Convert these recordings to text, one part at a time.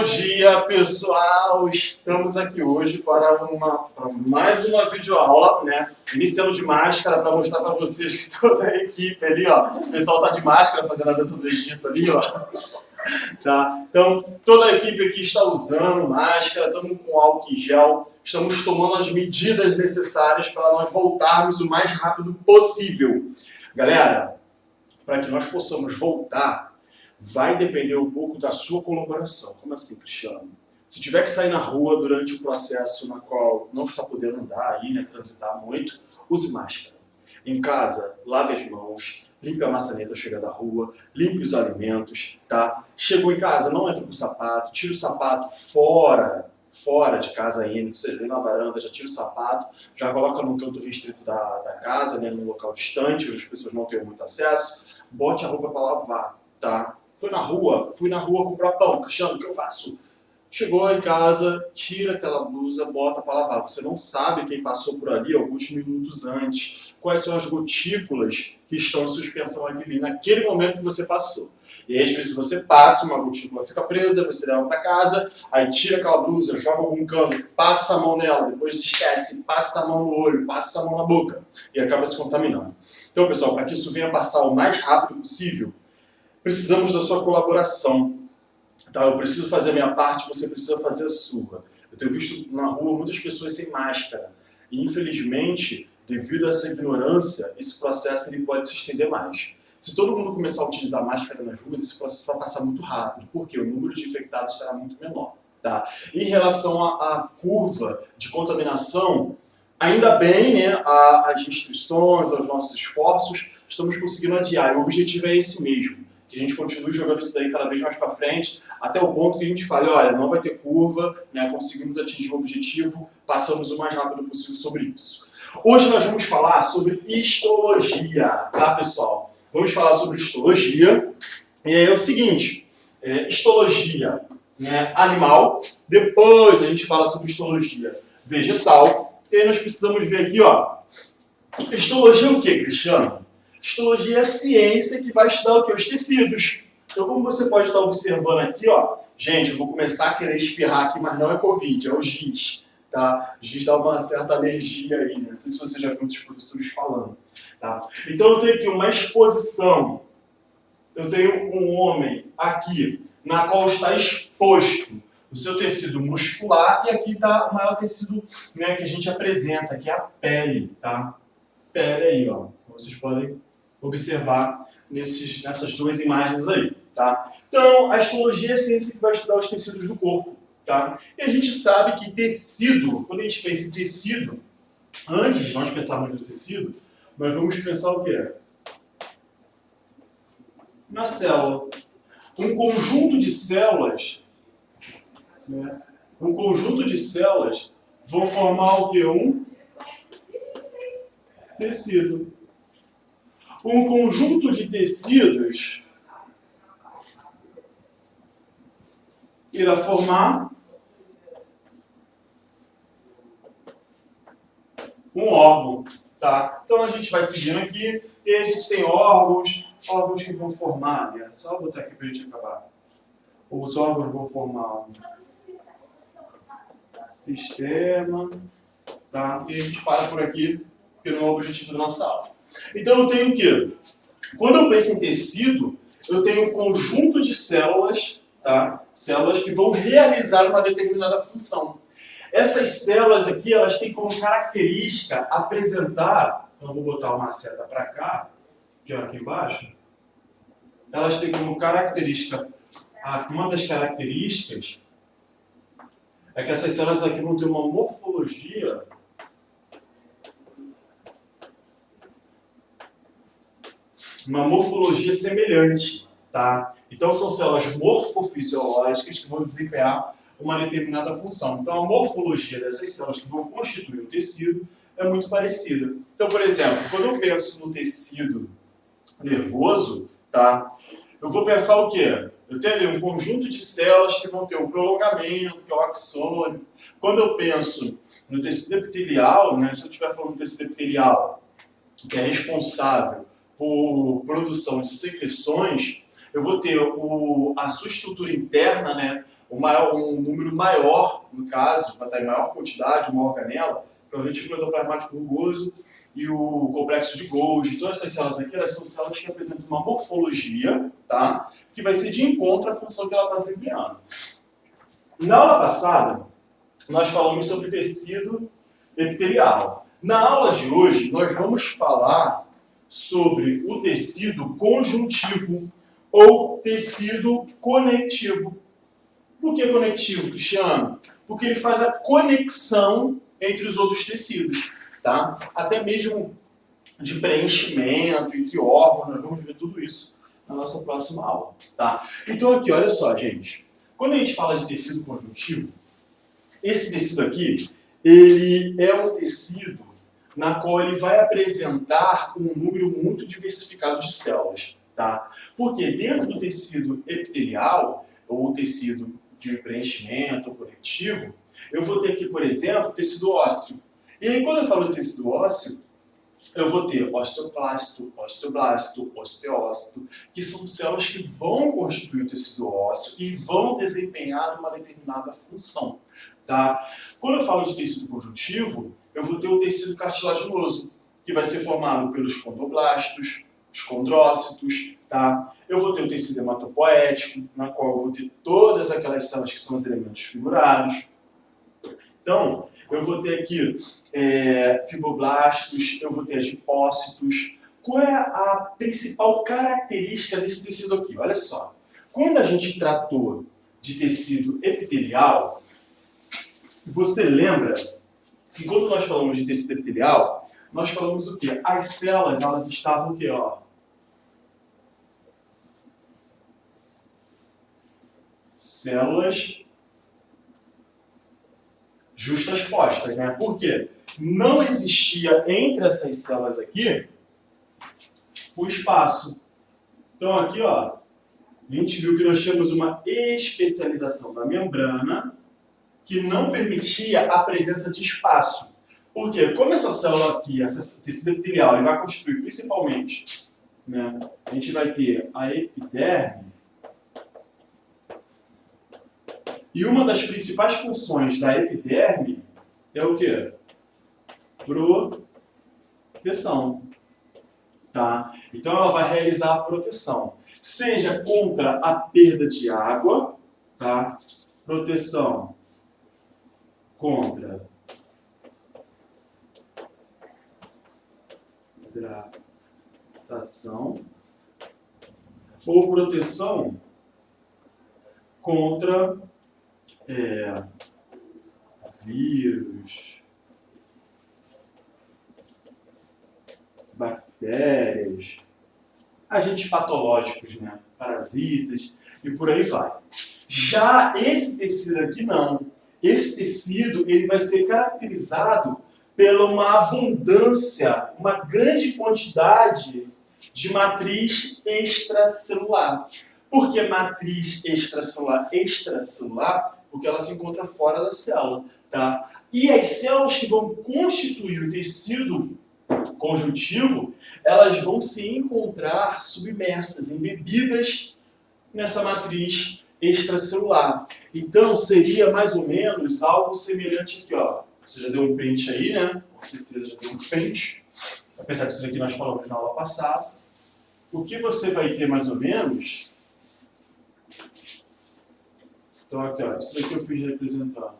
dia, pessoal! Estamos aqui hoje para mais uma videoaula, né? Iniciando de máscara para mostrar para vocês que toda a equipe ali, ó, o pessoal tá de máscara fazendo a dança do Egito ali, ó. Tá? Então, toda a equipe aqui está usando máscara, estamos com álcool em gel, estamos tomando as medidas necessárias para nós voltarmos o mais rápido possível. Galera, para que nós possamos voltar, vai depender um pouco da sua colaboração. Como assim, Cristiano? Se tiver que sair na rua durante o processo na qual não está podendo andar, ir, né, transitar muito, use máscara. Em casa, lave as mãos, limpe a maçaneta ao chegar da rua, limpe os alimentos, tá? Chegou em casa, não entra com o sapato, tira o sapato fora de casa ainda, você vem na varanda, já tira o sapato, já coloca num canto restrito da casa, né, num local distante, onde as pessoas não tenham muito acesso, bote a roupa para lavar, tá? Fui na rua comprar pão, Cristiano, o que eu faço? Chegou em casa, tira aquela blusa, bota para lavar. Você não sabe quem passou por ali alguns minutos antes, quais são as gotículas que estão em suspensão ali naquele momento que você passou. E aí, às vezes você passa, uma gotícula fica presa, você leva para casa, aí tira aquela blusa, joga algum cano, passa a mão nela, depois esquece, passa a mão no olho, passa a mão na boca e acaba se contaminando. Então, pessoal, para que isso venha passar o mais rápido possível, precisamos da sua colaboração. Tá? Eu preciso fazer a minha parte, você precisa fazer a sua. Eu tenho visto na rua muitas pessoas sem máscara. E, infelizmente, devido a essa ignorância, esse processo ele pode se estender mais. Se todo mundo começar a utilizar máscara nas ruas, esse processo vai passar muito rápido, porque o número de infectados será muito menor. Tá? Em relação à curva de contaminação, ainda bem, né, as restrições, aos nossos esforços, estamos conseguindo adiar. E o objetivo é esse mesmo. Que a gente continue jogando isso daí cada vez mais para frente, até o ponto que a gente fale, olha, não vai ter curva, né, conseguimos atingir o objetivo, passamos o mais rápido possível sobre isso. Hoje nós vamos falar sobre histologia, tá, pessoal? Vamos falar sobre histologia, e aí é o seguinte, histologia, né, animal, depois a gente fala sobre histologia vegetal, e aí nós precisamos ver aqui, ó, histologia o que, Cristiano? Histologia é a ciência que vai estudar o quê? Os tecidos. Então, como você pode estar observando aqui, ó, gente, eu vou começar a querer espirrar aqui, mas não é Covid, é o giz, tá? O giz dá uma certa alergia aí, né? Não sei se você já viu outros professores falando, tá? Então, eu tenho aqui uma exposição. Eu tenho um homem aqui, na qual está exposto o seu tecido muscular, e aqui está o maior tecido, né, que a gente apresenta, que é a pele, tá? Pele aí, ó. Vocês podem observar nessas duas imagens aí, tá? Então, a histologia é a ciência que vai estudar os tecidos do corpo, tá? E a gente sabe que tecido, quando a gente pensa em tecido, antes de nós pensarmos no tecido, nós vamos pensar o quê? Na célula. Um conjunto de células, né? Um conjunto de células vão formar o quê? Um tecido. Um conjunto de tecidos irá formar um órgão, tá? Então a gente vai seguindo aqui e a gente tem órgãos que vão formar, né? Só botar aqui para a gente acabar. Os órgãos vão formar um sistema, tá? E a gente para por aqui, porque não é o objetivo da nossa aula. Então eu tenho o quê? Quando eu penso em tecido, eu tenho um conjunto de células, tá? Células que vão realizar uma determinada função. Essas células aqui, elas têm como característica apresentar, eu vou botar uma seta para cá, que é aqui embaixo, elas têm como característica, uma das características é que essas células aqui vão ter uma morfologia semelhante, tá? Então são células morfofisiológicas que vão desempenhar uma determinada função. Então a morfologia dessas células que vão constituir o tecido é muito parecida. Então, por exemplo, quando eu penso no tecido nervoso, tá? Eu vou pensar o quê? Eu tenho ali um conjunto de células que vão ter um prolongamento, que é o axônio. Quando eu penso no tecido epitelial, né, se eu estiver falando do tecido epitelial, que é responsável por produção de secreções, eu vou ter a sua estrutura interna, né? Um número maior, no caso, vai estar em maior quantidade, uma organela, que é o retículo endoplasmático rugoso e o complexo de Golgi. Todas essas células aqui, elas são células que apresentam uma morfologia, tá? Que vai ser de encontro à função que ela está desempenhando. Na aula passada, nós falamos sobre tecido epitelial. Na aula de hoje, nós vamos falar sobre o tecido conjuntivo ou tecido conectivo. Por que conectivo, Cristiano? Porque ele faz a conexão entre os outros tecidos, tá? Até mesmo de preenchimento entre órgãos, nós vamos ver tudo isso na nossa próxima aula, tá? Então aqui, olha só, gente. Quando a gente fala de tecido conjuntivo, esse tecido aqui, ele é um tecido na qual ele vai apresentar um número muito diversificado de células, tá? Porque dentro do tecido epitelial, ou tecido de preenchimento ou conectivo, eu vou ter aqui, por exemplo, tecido ósseo. E aí, quando eu falo de tecido ósseo, eu vou ter osteoclasto, osteoblasto, osteócito, que são células que vão constituir o tecido ósseo e vão desempenhar uma determinada função, tá? Quando eu falo de tecido conjuntivo, eu vou ter o tecido cartilaginoso, que vai ser formado pelos condroblastos, os condrócitos, tá? Eu vou ter o tecido hematopoético, na qual eu vou ter todas aquelas células que são os elementos figurados. Então, eu vou ter aqui fibroblastos, eu vou ter adipócitos. Qual é a principal característica desse tecido aqui? Olha só. Quando a gente tratou de tecido epitelial, você lembra que quando nós falamos de tecido epitelial, nós falamos o quê? As células, elas estavam o quê? Ó, células justas postas, né? Por quê? Não existia entre essas células aqui o espaço. Então aqui, ó, a gente viu que nós tínhamos uma especialização da membrana que não permitia a presença de espaço. Por quê? Como essa célula aqui, esse tecido epitelial, ele vai constituir principalmente, né? A gente vai ter a epiderme. E uma das principais funções da epiderme é o quê? Proteção. Tá? Então ela vai realizar a proteção, seja contra a perda de água, tá? Proteção contra hidratação ou proteção contra vírus, bactérias, agentes patológicos, né? Parasitas e por aí vai. Já esse tecido aqui não. Esse tecido ele vai ser caracterizado pela uma abundância, uma grande quantidade de matriz extracelular. Por que matriz extracelular? Extracelular porque ela se encontra fora da célula, tá? E as células que vão constituir o tecido conjuntivo, elas vão se encontrar submersas, embebidas nessa matriz extracelular. Então, seria mais ou menos algo semelhante aqui, ó. Você já deu um print aí, né? Com certeza já deu um print. Apesar que isso daqui nós falamos na aula passada. O que você vai ter mais ou menos... Então, aqui, ó, isso daqui eu fiz representando.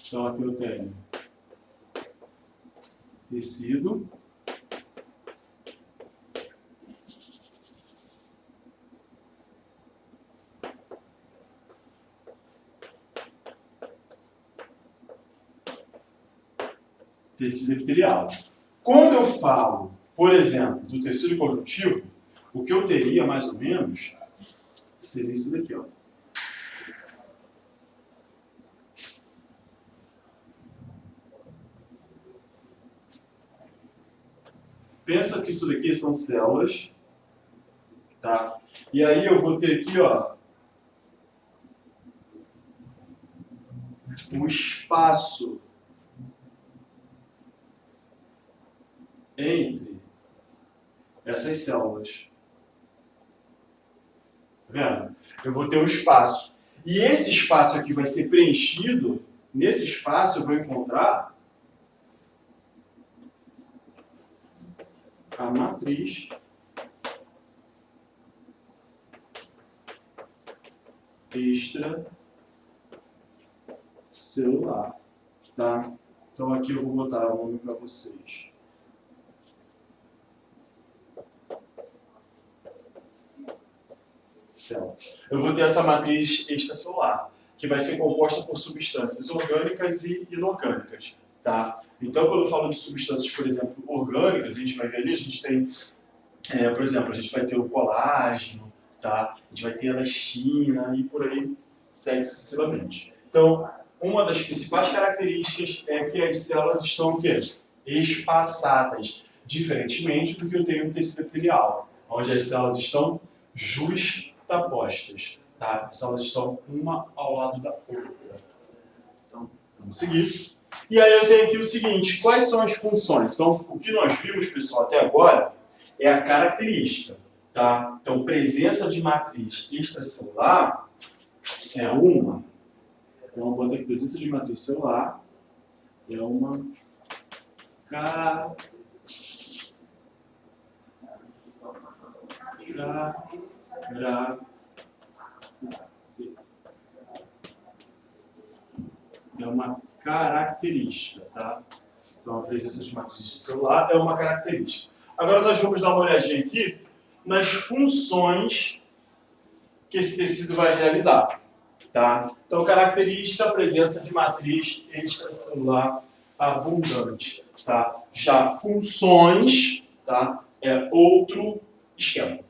Então, aqui eu tenho tecido, tecido epitelial. Quando eu falo, por exemplo, do tecido conjuntivo, o que eu teria mais ou menos seria isso daqui, ó. Pensa que isso daqui são células, tá? E aí eu vou ter aqui, ó, um espaço entre essas células. Tá vendo? Eu vou ter um espaço. E esse espaço aqui vai ser preenchido. Nesse espaço eu vou encontrar a matriz extracelular. Tá? Então aqui eu vou botar o nome para vocês. Eu vou ter essa matriz extracelular, que vai ser composta por substâncias orgânicas e inorgânicas. Tá? Então, quando eu falo de substâncias, por exemplo, orgânicas, a gente vai ver ali, a gente tem, por exemplo, a gente vai ter o colágeno, tá? A gente vai ter a elastina e por aí segue sucessivamente. Então, uma das principais características é que as células estão o quê? Espaçadas, diferentemente do que eu tenho no tecido epitelial, onde as células estão justapostas, tá? As células estão uma ao lado da outra. Então, vamos seguir. E aí eu tenho aqui o seguinte, quais são as funções? Então, o que nós vimos, pessoal, até agora, é a característica, tá? Então, presença de matriz extracelular é uma. Então, eu vou ter presença de matriz celular é uma característica, tá? Então, a presença de matriz celular é uma característica. Agora nós vamos dar uma olhadinha aqui nas funções que esse tecido vai realizar, tá? Então, característica, presença de matriz extracelular abundante, tá? Já funções, tá? É outro esquema.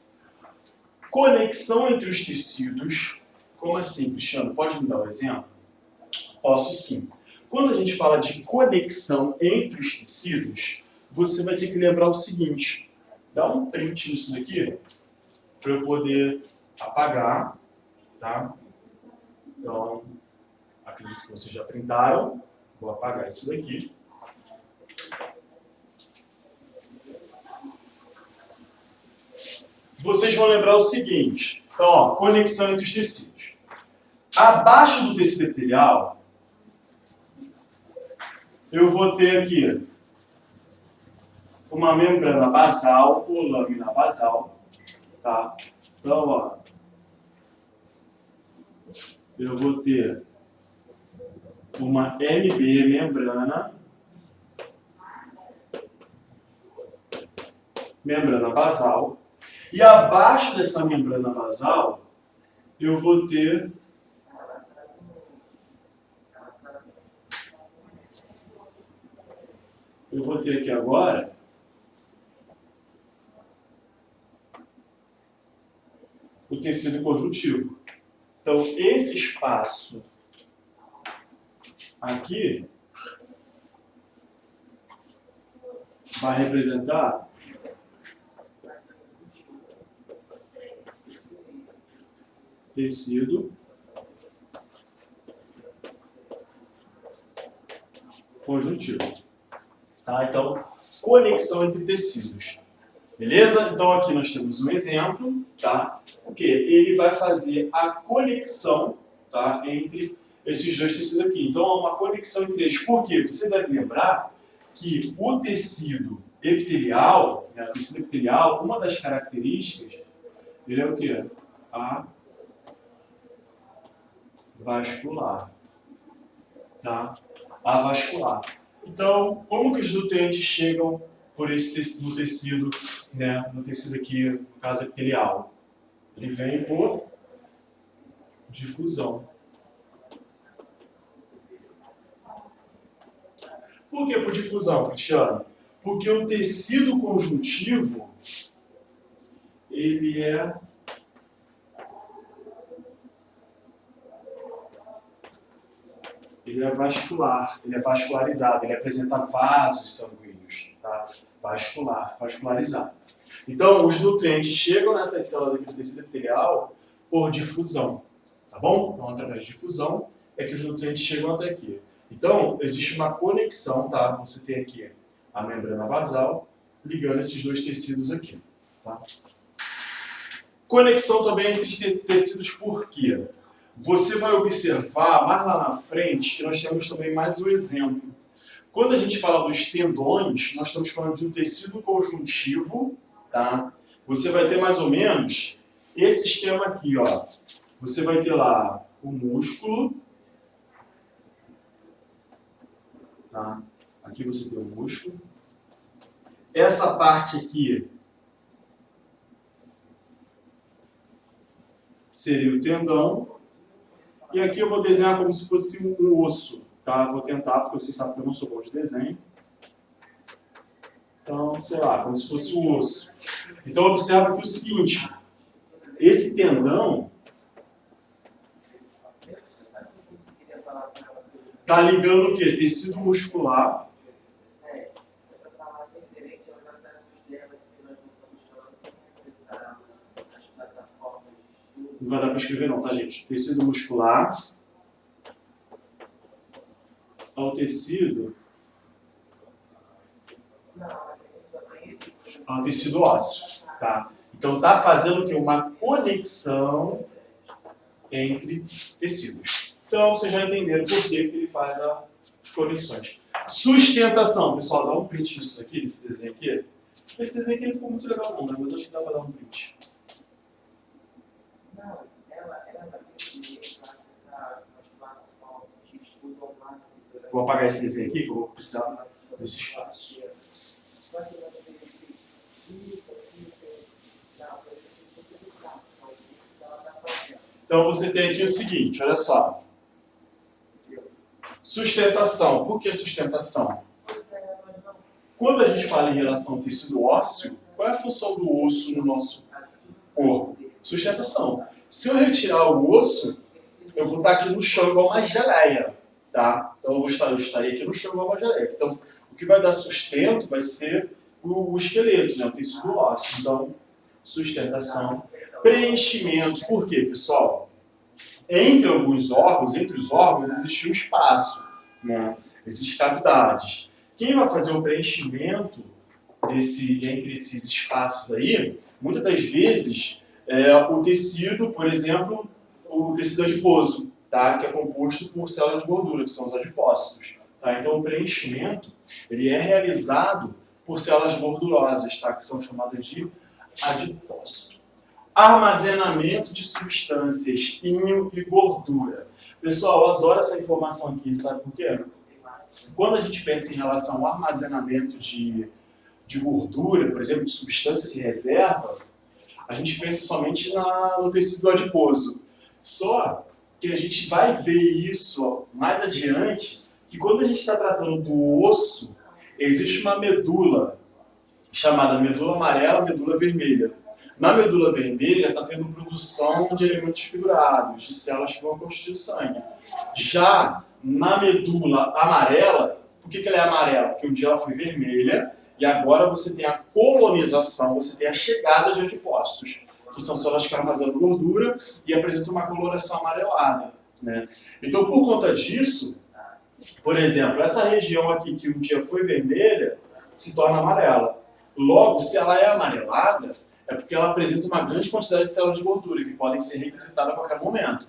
Conexão entre os tecidos. Como assim, Cristiano? Pode me dar um exemplo? Posso sim. Quando a gente fala de conexão entre os tecidos, você vai ter que lembrar o seguinte. Dá um print nisso daqui para eu poder apagar, tá? Então, acredito que vocês já printaram. Vou apagar isso daqui. Vocês vão lembrar o seguinte. Então, ó, conexão entre os tecidos. Abaixo do tecido epitelial, eu vou ter aqui uma membrana basal ou lâmina basal, tá? Então, ó, eu vou ter uma MB, membrana basal, e abaixo dessa membrana basal, eu vou ter aqui agora o tecido conjuntivo. Então, esse espaço aqui vai representar tecido conjuntivo. Tá? Então, conexão entre tecidos. Beleza? Então, aqui nós temos um exemplo, tá? Porque ele vai fazer a conexão, tá? Entre esses dois tecidos aqui. Então, há uma conexão entre eles. Por quê? Você deve lembrar que o tecido epitelial, né, o tecido epitelial, uma das características, ele é o quê? Avascular. Tá? Avascular. Então, como que os nutrientes chegam por esse tecido, no tecido, né, no tecido aqui, no caso epitelial? Ele vem por difusão. Por que por difusão, Cristiano? Porque o tecido conjuntivo, ele é vascular, ele é vascularizado, ele apresenta vasos sanguíneos, tá? Vascularizado. Então, os nutrientes chegam nessas células aqui do tecido epitelial por difusão, tá bom? Então, através de difusão é que os nutrientes chegam até aqui. Então, existe uma conexão, tá? Você tem aqui a membrana basal ligando esses dois tecidos aqui. Tá? Conexão também entre tecidos, por quê? Você vai observar mais lá na frente que nós temos também mais um exemplo. Quando a gente fala dos tendões, nós estamos falando de um tecido conjuntivo, tá? Você vai ter mais ou menos esse esquema aqui, ó. Você vai ter lá o músculo, tá? Aqui você tem o músculo. Essa parte aqui seria o tendão. E aqui eu vou desenhar como se fosse um osso, tá? Vou tentar, porque vocês sabem que eu não sou bom de desenho. Então, sei lá, como se fosse um osso. Então, observa aqui o seguinte. Esse tendão está ligando o quê? Tecido muscular. Não vai dar para escrever não, tá, gente? Tecido muscular ao tecido ósseo, tá? Então tá fazendo o quê? Uma conexão entre tecidos. Então vocês já entenderam por que ele faz as conexões. Sustentação, pessoal, dá um print nisso daqui, nesse desenho aqui. Esse desenho aqui ele ficou muito legal não, né? Mas acho que dá para dar um print. Vou apagar esse desenho aqui, que eu vou precisar desse espaço. Então você tem aqui o seguinte, olha só. Sustentação. Por que sustentação? Quando a gente fala em relação ao tecido ósseo, qual é a função do osso no nosso corpo? Sustentação. Se eu retirar o osso, eu vou estar aqui no chão igual uma geleia, tá? Então eu estaria aqui no chão igual uma geleia. Então o que vai dar sustento vai ser o esqueleto, né? O tecido ósseo. Então, sustentação. Preenchimento. Por quê, pessoal? Entre os órgãos existe um espaço, né? Existem cavidades. Quem vai fazer o preenchimento entre esses espaços aí, muitas das vezes, é o tecido, por exemplo, o tecido adiposo, tá? Que é composto por células de gordura, que são os adipócitos. Tá? Então, o preenchimento ele é realizado por células gordurosas, tá? Que são chamadas de adipócito. Armazenamento de substâncias, químio e gordura. Pessoal, eu adoro essa informação aqui, sabe por quê? Quando a gente pensa em relação ao armazenamento de gordura, por exemplo, de substância de reserva, a gente pensa somente no tecido adiposo. Só que a gente vai ver isso mais adiante, que quando a gente está tratando do osso, existe uma medula, chamada medula amarela, medula vermelha. Na medula vermelha está tendo produção de elementos figurados, de células que vão constituir o sangue. Já na medula amarela, por que ela é amarela? Porque um dia ela foi vermelha e agora você tem a colonização, você tem a chegada de adipócitos, que são células que armazenam gordura e apresentam uma coloração amarelada, né? Então, por conta disso, por exemplo, essa região aqui que um dia foi vermelha se torna amarela. Logo, se ela é amarelada, é porque ela apresenta uma grande quantidade de células de gordura que podem ser requisitadas a qualquer momento.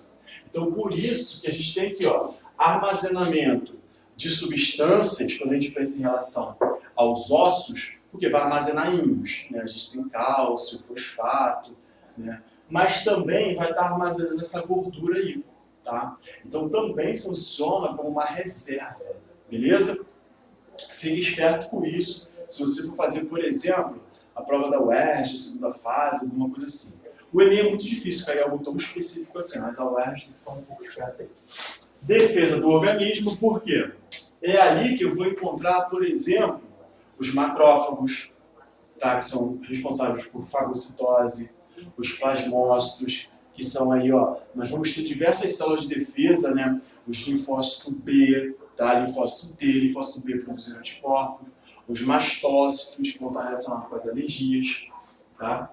Então, por isso que a gente tem aqui, ó, armazenamento de substâncias, quando a gente pensa em relação aos ossos, porque vai armazenar íons, né? A gente tem cálcio, fosfato, né? Mas também vai estar armazenando essa gordura aí, tá? Então, também funciona como uma reserva, beleza? Fique esperto com isso. Se você for fazer, por exemplo, a prova da UERJ, segunda fase, alguma coisa assim. O Enem é muito difícil cair algo tão específico assim, mas a UERJ tem que ficar um pouco esperto aí. Defesa do organismo, por quê? É ali que eu vou encontrar, por exemplo, os macrófagos, tá? Que são responsáveis por fagocitose, os plasmócitos, que são aí, ó, nós vamos ter diversas células de defesa, né? Os linfócitos B, tá? Linfócito T, linfócito B produzindo anticorpos, os mastócitos, que vão estar relacionados com as alergias, tá?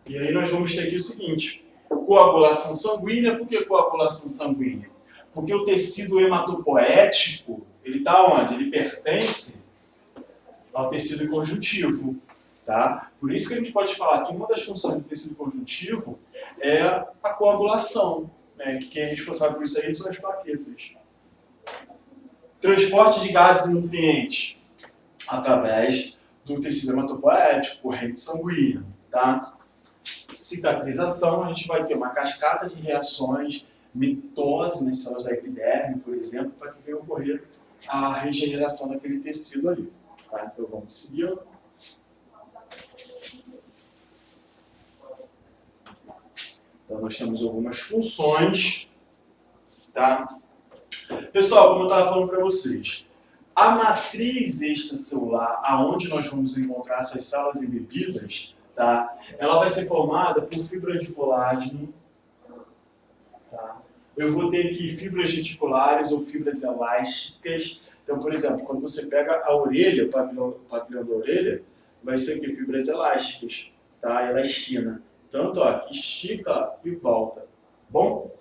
E aí nós vamos ter aqui o seguinte, coagulação sanguínea. Por que coagulação sanguínea? Porque o tecido hematopoético, ele está onde? Ele pertence ao tecido conjuntivo. tá? Por isso que a gente pode falar que uma das funções do tecido conjuntivo é a coagulação, né? Que quem é responsável por isso aí são as plaquetas. Transporte de gases e nutrientes através do tecido hematopoético, corrente sanguínea, tá? Cicatrização, a gente vai ter uma cascata de reações, mitose nas células da epiderme, por exemplo, para que venha ocorrer a regeneração daquele tecido ali. Tá? Então vamos seguir. Então nós temos algumas funções. Tá? Pessoal, como eu estava falando para vocês, a matriz extracelular, aonde nós vamos encontrar essas células embebidas, tá? Ela vai ser formada por fibras de colágeno. Tá? Eu vou ter aqui fibras reticulares ou fibras elásticas. Então, por exemplo, quando você pega a orelha, o pavilhão da orelha, vai ser aqui fibras elásticas, tá? Elastina. Tanto, ó, que estica e volta. Bom?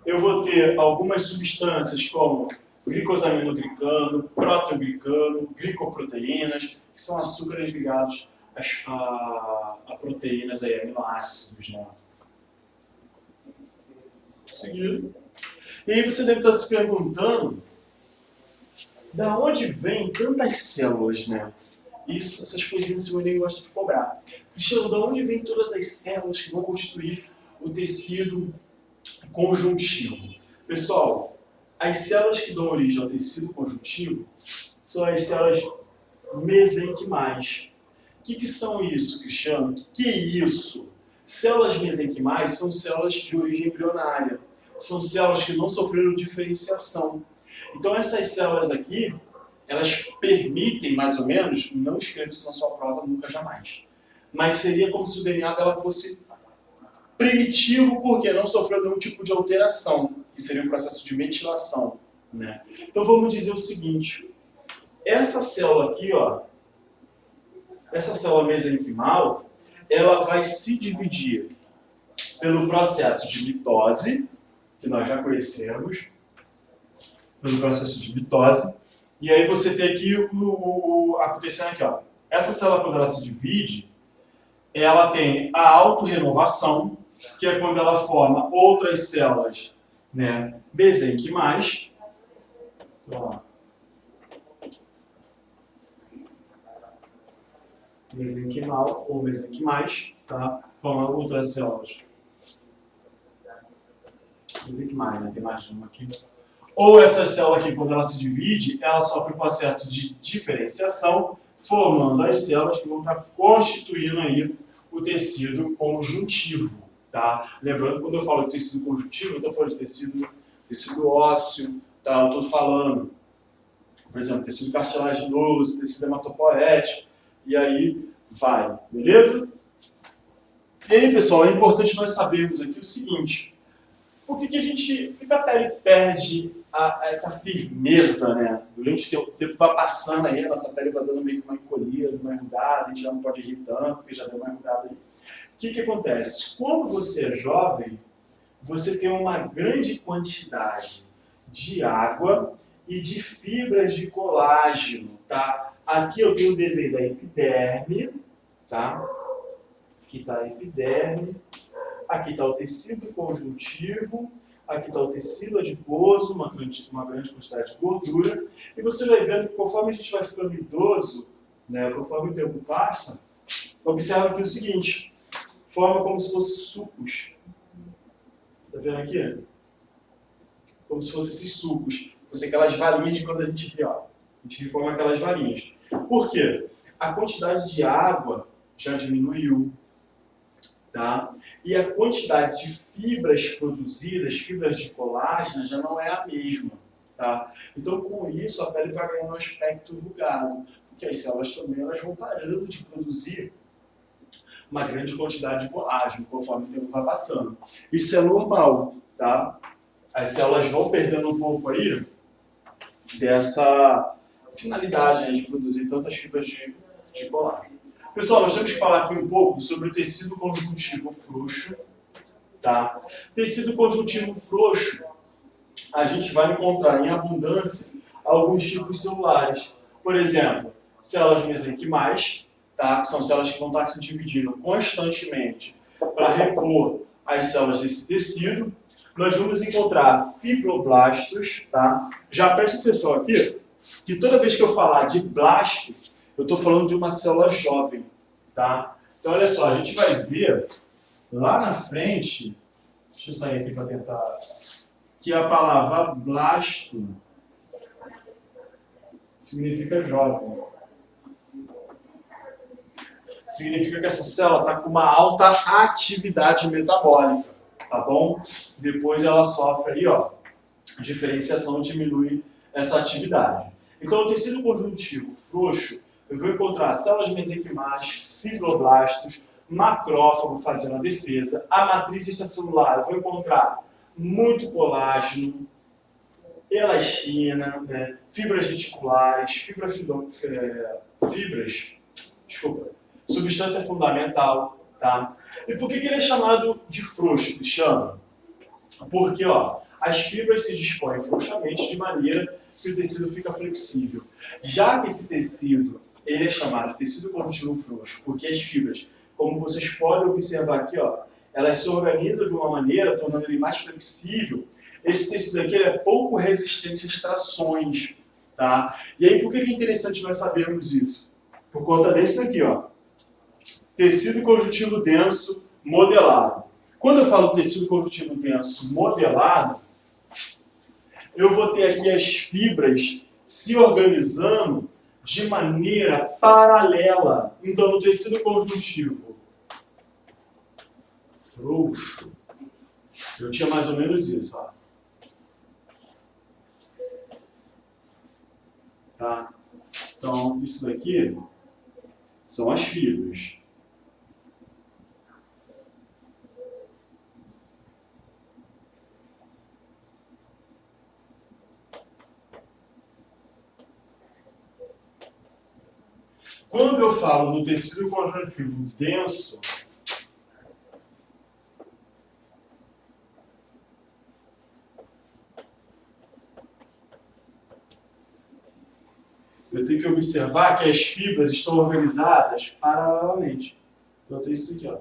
Eu vou ter algumas substâncias como glicosaminoglicano, proteoglicano, glicoproteínas, que são açúcares ligados a proteínas aí, aminoácidos, né? Seguido. E aí você deve estar se perguntando da onde vem tantas células, né? Isso, essas coisinhas que o Enem gosta de cobrar. Cristiano, da onde vem todas as células que vão constituir o tecido conjuntivo? Pessoal, as células que dão origem ao tecido conjuntivo são as células mesenquimais. O que são isso, Cristiano? O que é isso? Células mesenquimais são células de origem embrionária. São células que não sofreram diferenciação. Então essas células aqui, elas permitem, mais ou menos, não escrevo isso na sua prova nunca, jamais. Mas seria como se o DNA dela fosse primitivo, porque não sofreu nenhum tipo de alteração, que seria o processo de metilação, né? Então vamos dizer o seguinte, essa célula aqui, ó, essa célula mesenquimal, ela vai se dividir pelo processo de mitose, que nós já conhecemos, pelo processo de mitose, e aí você tem aqui acontecendo aqui, ó, essa célula quando ela se divide, ela tem a autorrenovação, que é quando ela forma outras células, né, mesenquimais. Mesenquimal ou mesenquimais, tá? Formando outras células. Mesenquimais, né? Tem mais de uma aqui. Ou essa célula aqui, quando ela se divide, ela sofre um processo de diferenciação, formando as células que vão estar constituindo aí o tecido conjuntivo, tá? Lembrando, quando eu falo de tecido conjuntivo, eu estou falando de tecido ósseo, tá? Eu estou falando, por exemplo, tecido cartilaginoso, tecido hematopoético, e aí vai, beleza? E aí, pessoal, é importante nós sabermos aqui o seguinte, por que a pele perde essa firmeza, né? Durante o tempo vai passando aí, a nossa pele vai dando meio que uma encolhida, uma enrugada, a gente já não pode rir tanto, porque já deu uma enrugada aí. O que acontece? Quando você é jovem, você tem uma grande quantidade de água e de fibras de colágeno, tá? Aqui eu tenho o desenho da epiderme, tá? Aqui está a epiderme, aqui está o tecido conjuntivo, aqui está o tecido adiposo, uma grande quantidade de gordura, e você vai vendo que conforme a gente vai ficando idoso, né, conforme o tempo passa, observa aqui o seguinte, forma como se fossem sucos. Está vendo aqui? Como se fossem esses sucos, fossem aquelas varinhas de quando a gente ri, ó. A gente forma aquelas varinhas. Por quê? A quantidade de água já diminuiu, tá? E a quantidade de fibras produzidas, fibras de colágeno, já não é a mesma, tá? Então, com isso, a pele vai ganhando um aspecto enrugado, porque as células também elas vão parando de produzir uma grande quantidade de colágeno, conforme o tempo vai passando. Isso é normal, tá? As células vão perdendo um pouco aí dessa finalidade, né, de produzir tantas fibras de colágeno. Pessoal, nós temos que falar aqui um pouco sobre o tecido conjuntivo frouxo, tá? Tecido conjuntivo frouxo, a gente vai encontrar em abundância alguns tipos celulares. Por exemplo, células mesenquimais, tá? Que são células que vão estar se dividindo constantemente para repor as células desse tecido. Nós vamos encontrar fibroblastos, tá? Já preste atenção aqui, que toda vez que eu falar de blasto, eu estou falando de uma célula jovem, tá? Então, olha só, a gente vai ver lá na frente, deixa eu sair aqui para tentar, que a palavra blasto significa jovem. Significa que essa célula está com uma alta atividade metabólica, tá bom? Depois ela sofre aí, ó, diferenciação diminui essa atividade. Então, o tecido conjuntivo frouxo, eu vou encontrar células mesenquimais, fibroblastos, macrófago fazendo a defesa, a matriz extracelular, eu vou encontrar muito colágeno, elastina, né, fibras reticulares, substância fundamental, tá? E por que ele é chamado de frouxo, Cristiano? Porque, ó, as fibras se dispõem frouxamente de maneira que o tecido fica flexível. Já que esse tecido, ele é chamado de tecido conjuntivo frouxo, porque as fibras, como vocês podem observar aqui, ó, elas se organizam de uma maneira, tornando ele mais flexível. Esse tecido aqui ele é pouco resistente às trações, tá? E aí, por que é interessante nós sabermos isso? Por conta desse daqui, ó. Tecido conjuntivo denso modelado. Quando eu falo tecido conjuntivo denso modelado, eu vou ter aqui as fibras se organizando de maneira paralela. Então, no tecido conjuntivo frouxo, eu tinha mais ou menos isso, ó. Tá? Então, isso daqui são as fibras. Quando eu falo do tecido conjuntivo denso, eu tenho que observar que as fibras estão organizadas paralelamente. Então, eu tenho isso aqui, ó.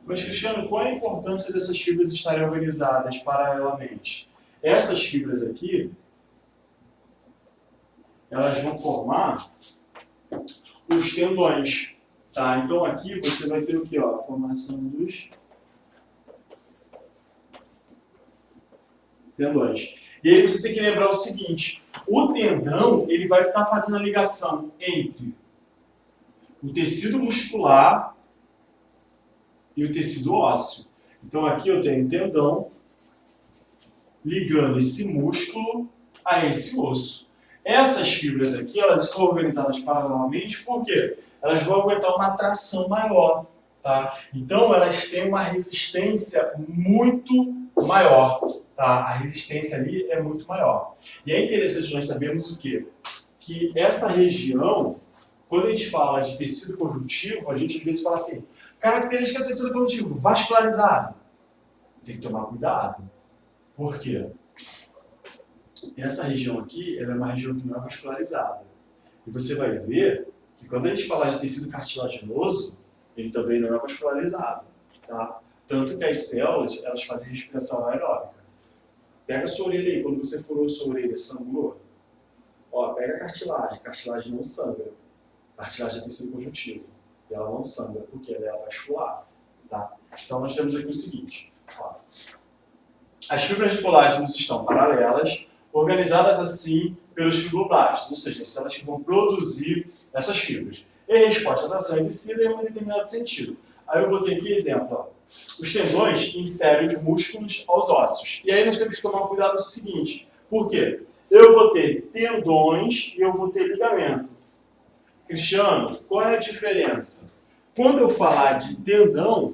Mas, Cristiano, qual é a importância dessas fibras estarem organizadas paralelamente? Essas fibras aqui, elas vão formar os tendões, tá? Então, aqui você vai ter o que, ó? A formação dos tendões. E aí você tem que lembrar o seguinte, o tendão, ele vai estar fazendo a ligação entre o tecido muscular e o tecido ósseo. Então aqui eu tenho tendão ligando esse músculo a esse osso. Essas fibras aqui, elas estão organizadas paralelamente, por quê? Elas vão aguentar uma tração maior, tá? Então elas têm uma resistência muito maior, tá? A resistência ali é muito maior. E é interessante nós sabermos o quê? Que essa região, quando a gente fala de tecido conjuntivo, a gente às vezes fala assim, característica do tecido conjuntivo, vascularizado. Tem que tomar cuidado. Por quê? Essa região aqui, ela é uma região que não é vascularizada. E você vai ver que quando a gente falar de tecido cartilaginoso, ele também não é vascularizado, tá? Tanto que as células, elas fazem respiração anaeróbica. Pega a sua orelha aí, quando você furou sua orelha, sangrou. Ó, pega a cartilagem não sangra. A cartilagem é tecido conjuntivo. E ela não sangra, porque ela é vascular, tá? Então nós temos aqui o seguinte, ó. As fibras de colágeno estão paralelas, organizadas assim pelos fibroblastos, ou seja, as células que vão produzir essas fibras. E a resposta da ação exercida é em um determinado sentido. Aí eu botei aqui exemplo, ó. Os tendões inserem os músculos aos ossos. E aí nós temos que tomar cuidado com o seguinte, por quê? Eu vou ter tendões e eu vou ter ligamento. Cristiano, qual é a diferença? Quando eu falar de tendão,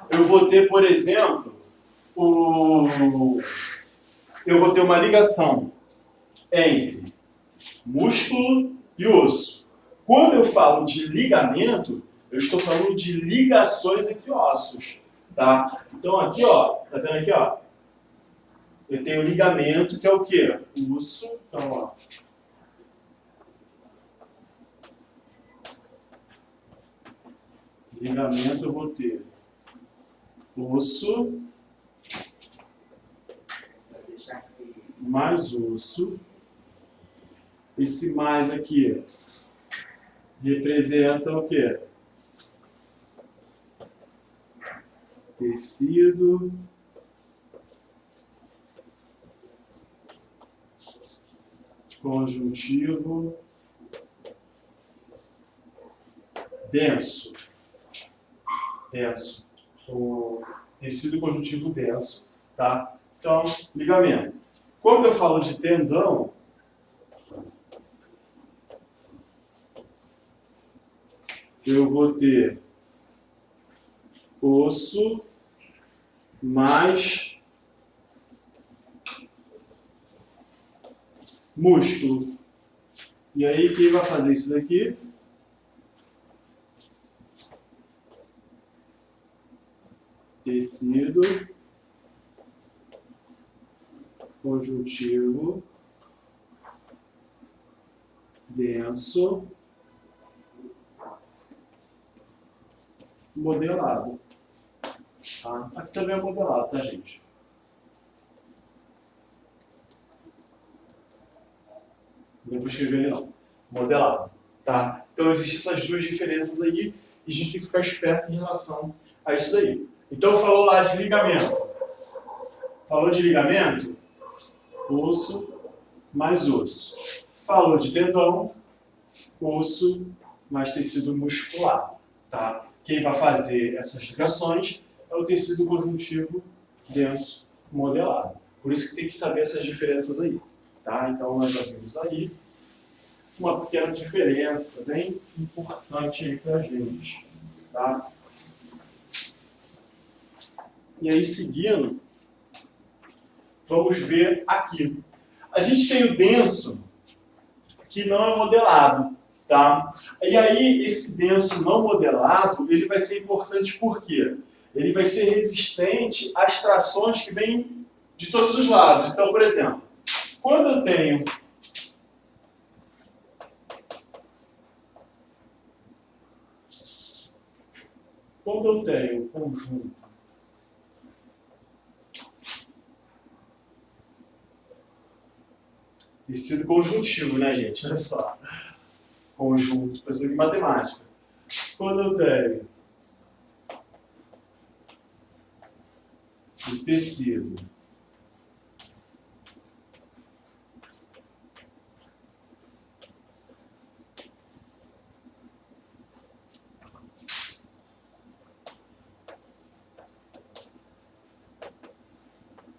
eu vou ter, por exemplo, eu vou ter uma ligação entre músculo e osso. Quando eu falo de ligamento, eu estou falando de ligações entre ossos, tá? Então aqui, ó, tá vendo aqui, ó? Eu tenho ligamento, que é o quê? Osso. Então, ó. Ligamento eu vou ter osso mais osso. Esse mais aqui representa o quê? Tecido conjuntivo denso. Denso. O tecido conjuntivo denso, tá? Então, ligamento. Quando eu falo de tendão, eu vou ter osso mais músculo. E aí, quem vai fazer isso daqui? Tecido conjuntivo denso modelado. Tá? Aqui também é modelado, tá, gente? Não deu para escrever ali, não. Modelado. Tá? Então, existem essas duas diferenças aí e a gente tem que ficar esperto em relação a isso daí. Então, falou lá de ligamento. Falou de ligamento? Osso mais osso. Falou de tendão? Osso mais tecido muscular. Tá? Quem vai fazer essas ligações é o tecido conjuntivo denso modelado. Por isso que tem que saber essas diferenças aí. Tá? Então, nós já vimos aí uma pequena diferença bem importante aí para a gente. Tá? E aí, seguindo, vamos ver aqui. A gente tem o denso, que não é modelado. Tá? E aí, esse denso não modelado, ele vai ser importante por quê? Ele vai ser resistente às trações que vêm de todos os lados. Então, por exemplo, quando eu tenho um conjunto tecido conjuntivo, né, gente? Olha só. Conjunto, precisa de matemática. Quando eu tenho o tecido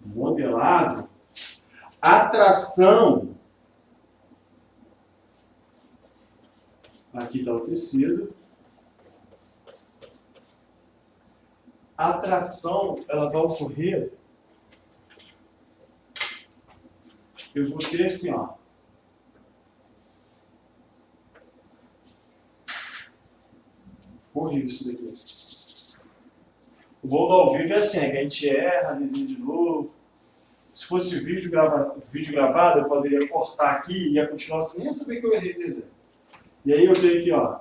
modelado, a tração, aqui está o tecido, a tração ela vai ocorrer, eu vou ter assim, ó, ficou horrível isso daqui. O bom do ao vivo é assim, é que a gente erra, desenha de novo. Se fosse vídeo gravado, eu poderia cortar aqui e ia continuar assim, nem saber que eu errei o desenho. E aí eu tenho aqui, ó.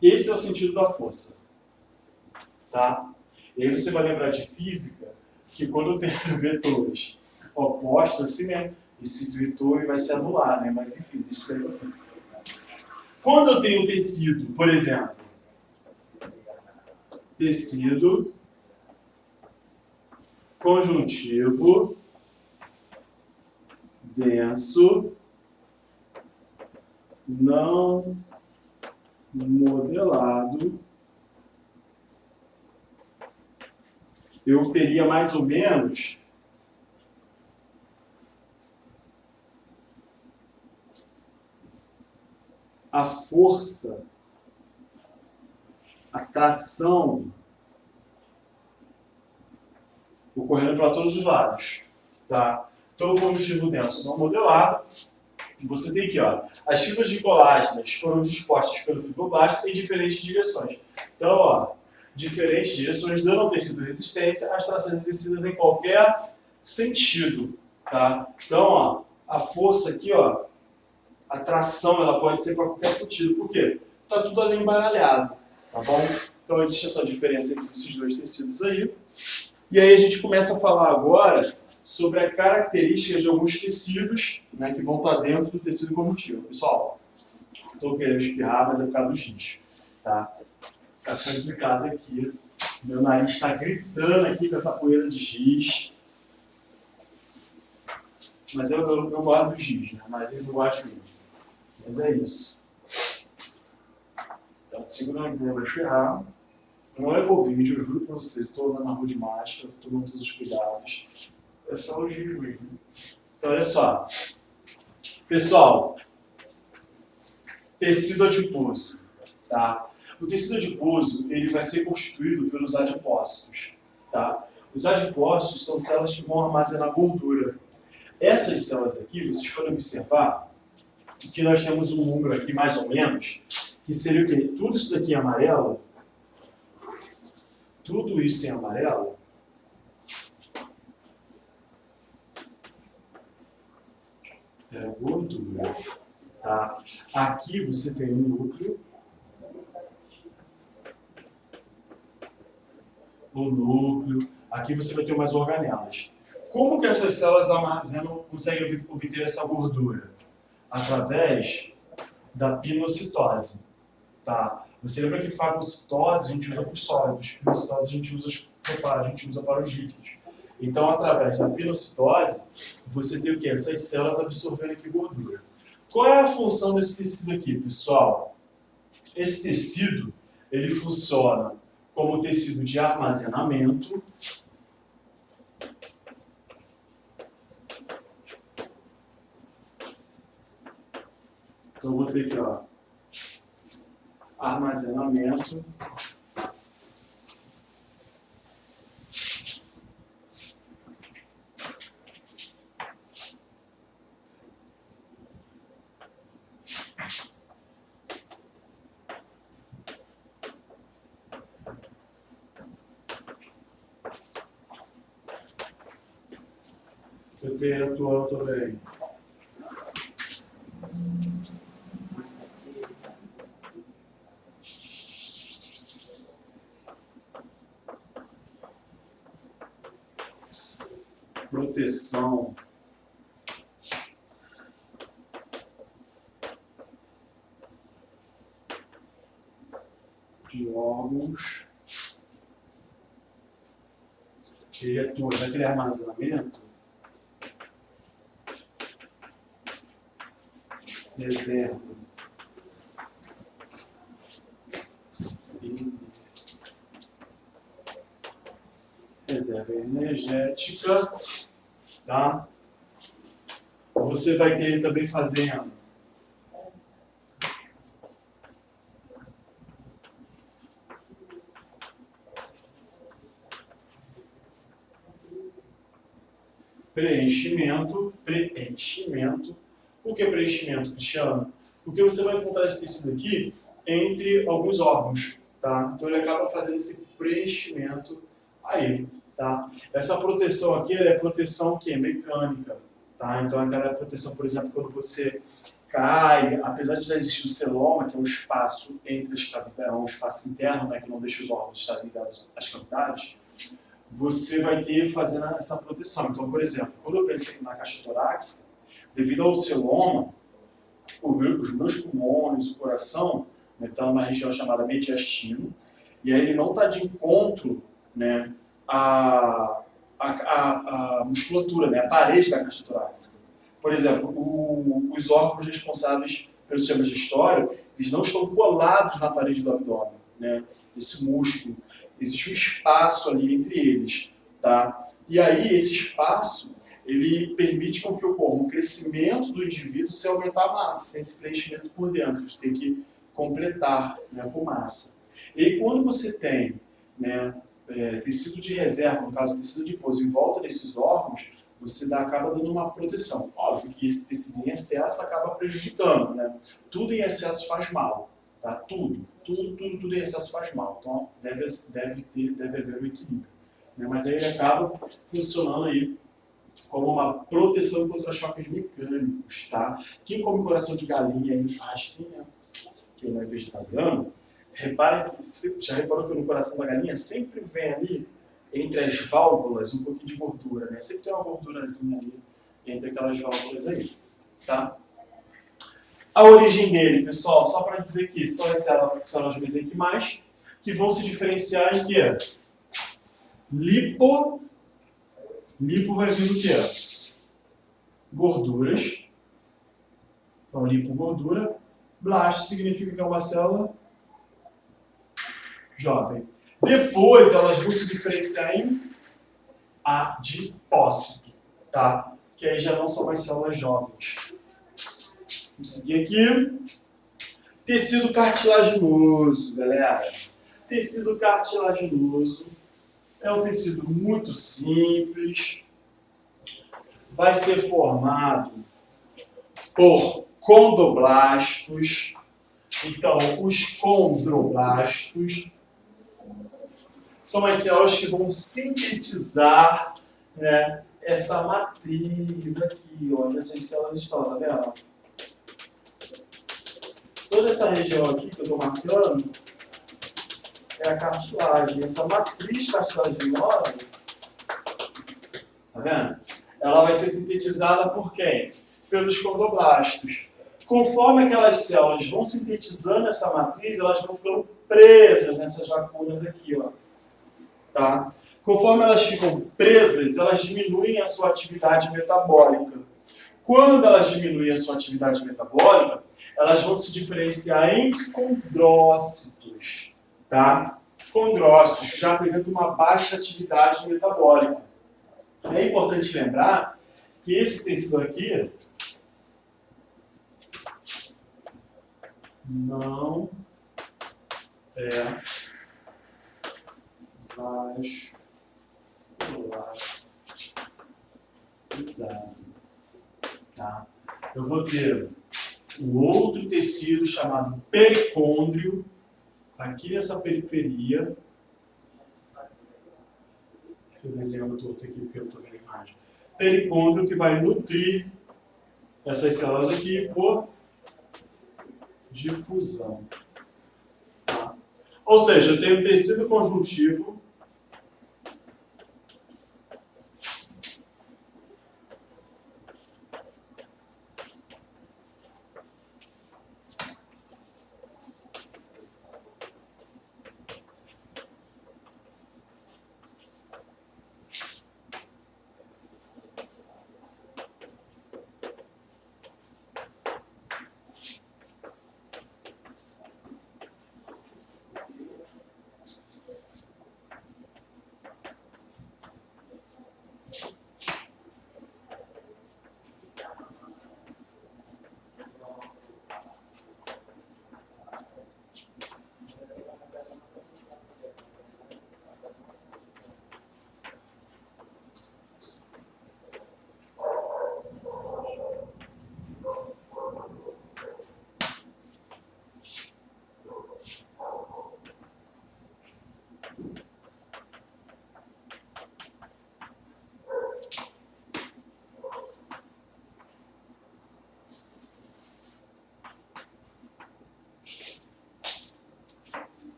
Esse é o sentido da força. Tá? E aí você vai lembrar de física, que quando tem vetores opostos, assim, né? Esse vetor vai se anular, né? Mas enfim, isso aí é física. Quando eu tenho tecido, por exemplo, tecido conjuntivo denso não modelado, eu teria mais ou menos a força, a tração ocorrendo para todos os lados. Tá? Então, o conjuntivo denso não modelado, você tem aqui, ó, as fibras de colágenas foram dispostas pelo fibroblasto em diferentes direções. Então, ó, diferentes direções, dando ao tecido resistência às trações exercidas em qualquer sentido, tá? Então, ó, a força aqui, ó, a tração, ela pode ser para qualquer sentido. Por quê? Tá tudo ali embaralhado, tá bom? Então, existe essa diferença entre esses dois tecidos aí. E aí a gente começa a falar agora sobre as características de alguns tecidos, né, que vão estar dentro do tecido conjuntivo. Pessoal, estou querendo espirrar, mas é por causa do giz, tá? Tá complicado aqui. Meu nariz está gritando aqui com essa poeira de giz. Mas eu gosto do giz, né? Mas ele não gosta de mim. Mas é isso. Então, segurando aqui, eu vou espirrar. Não é por vídeo, eu juro pra vocês. Estou andando na rua de máscara, estou tomando todos os cuidados. É só o giz mesmo. Então, olha só. Pessoal, tecido adiposo, tá? O tecido adiposo, ele vai ser constituído pelos adipócitos, tá? Os adipócitos são células que vão armazenar gordura. Essas células aqui, vocês podem observar que nós temos um número aqui, mais ou menos, que seria o quê? Tudo isso daqui em amarelo, tudo isso em amarelo, é gordura, tá? Aqui você tem um núcleo, o núcleo, aqui você vai ter umas organelas. Como que essas células armazenam, conseguem obter essa gordura? Através da pinocitose, tá? Você lembra que fagocitose a gente usa para os sólidos, pinocitose a gente usa para os líquidos. Então, através da pinocitose, você tem o quê? Essas células absorvendo aqui gordura. Qual é a função desse tecido aqui, pessoal? Esse tecido, ele funciona como tecido de armazenamento. Então, eu vou ter aqui, ó, armazenamento. Eu tenho atual também. Proteção de órgãos. Ele atua naquele armazenamento, reserva energética, tá? Você vai ter ele também fazendo preenchimento. Por que preenchimento, Cristiano? Porque você vai encontrar esse tecido aqui entre alguns órgãos, tá? Então ele acaba fazendo esse preenchimento aí, tá? Essa proteção aqui, ela é proteção que é mecânica, tá? Então aquela proteção, por exemplo, quando você cai, apesar de já existir o celoma, que é um espaço entre as cavidades, é um espaço interno, né, que não deixa os órgãos estarem ligados às cavidades, você vai ter fazendo essa proteção. Então, por exemplo, quando eu pensei na caixa torácica, devido ao celoma, os meus pulmões, o coração, né, está numa região chamada mediastino, e aí ele não está de encontro, né, à musculatura, né, a parede da caixa torácica. Por exemplo, os órgãos responsáveis pelo sistema digestório, eles não estão colados na parede do abdômen, né, esse músculo. Existe um espaço ali entre eles, tá? E aí, esse espaço, ele permite com que ocorra um crescimento do indivíduo sem aumentar a massa, sem esse preenchimento por dentro. A gente tem que completar, né, com massa. E aí, quando você tem, né, tecido de reserva, no caso tecido adiposo, em volta desses órgãos, você acaba dando uma proteção. Óbvio que esse tecido em excesso acaba prejudicando, né? Tudo em excesso faz mal, tá? Tudo. tudo em excesso faz mal. Então, deve haver um equilíbrio. Né? Mas aí ele acaba funcionando aí como uma proteção contra choques mecânicos, tá? Quem come coração de galinha aí, acho que não é vegetariano, repara que, já reparou que no coração da galinha sempre vem ali, entre as válvulas, um pouquinho de gordura, né? Sempre tem uma gordurazinha ali entre aquelas válvulas aí, tá? A origem dele, pessoal, só para dizer que são as células mesenquimais que vão se diferenciar em quê? Lipo vai vir do quê? Gorduras. Então, lipogordura. Blasto significa que é uma célula jovem. Depois, elas vão se diferenciar em adipócito, tá? Que aí já não são mais células jovens. Vamos seguir aqui. Tecido cartilaginoso, galera. Tecido cartilaginoso é um tecido muito simples. Vai ser formado por condroblastos. Então, os condroblastos são as células que vão sintetizar, né, essa matriz aqui, onde essas células estão, tá vendo? Toda essa região aqui que eu estou marcando é a cartilagem. Essa matriz cartilaginosa, tá vendo? Ela vai ser sintetizada por quem? Pelos condroblastos. Conforme aquelas células vão sintetizando essa matriz, elas vão ficando presas nessas lacunas aqui, ó. Tá? Conforme elas ficam presas, elas diminuem a sua atividade metabólica. Quando elas diminuem a sua atividade metabólica, elas vão se diferenciar em condrócitos. Tá? Condrócitos, que já apresentam uma baixa atividade metabólica. É importante lembrar que esse tecido aqui não é vascularizado. Tá? Eu vou ter um outro tecido chamado pericôndrio, aqui nessa periferia. Deixa eu desenhar o torto aqui porque eu estou vendo a imagem. Pericôndrio que vai nutrir essas células aqui por difusão. Tá? Ou seja, eu tenho um tecido conjuntivo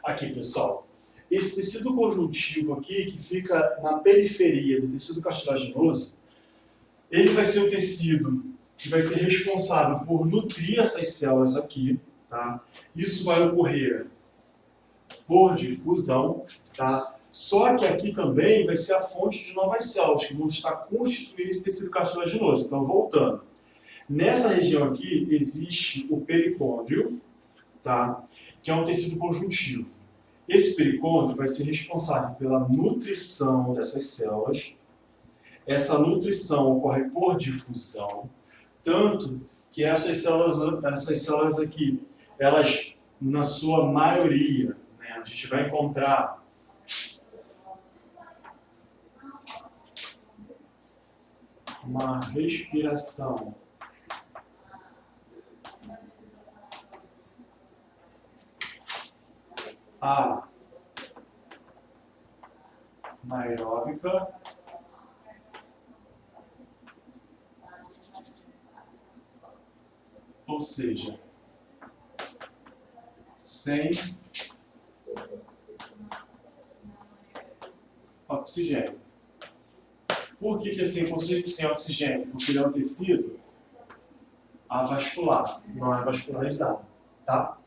aqui, pessoal. Esse tecido conjuntivo aqui, que fica na periferia do tecido cartilaginoso, ele vai ser o tecido que vai ser responsável por nutrir essas células aqui, tá? Isso vai ocorrer por difusão, tá? Só que aqui também vai ser a fonte de novas células que vão estar constituindo esse tecido cartilaginoso. Então, voltando. Nessa região aqui existe o pericôndrio, tá? Que é um tecido conjuntivo. Esse pericôndrio vai ser responsável pela nutrição dessas células. Essa nutrição ocorre por difusão, tanto que essas células aqui, elas, na sua maioria, né, a gente vai encontrar uma respiração anaeróbica, ou seja, sem oxigênio. Por que é sem oxigênio? Porque ele é um tecido avascular, não é vascularizado, tá?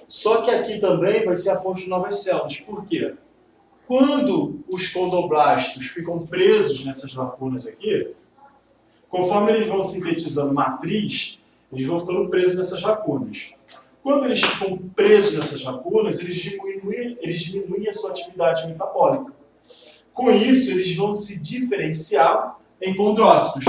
Só que aqui também vai ser a fonte de novas células. Por quê? Quando os condoblastos ficam presos nessas lacunas aqui, conforme eles vão sintetizando matriz, eles vão ficando presos nessas lacunas. Quando eles ficam presos nessas lacunas, eles diminuem a sua atividade metabólica. Com isso, eles vão se diferenciar em condrócitos,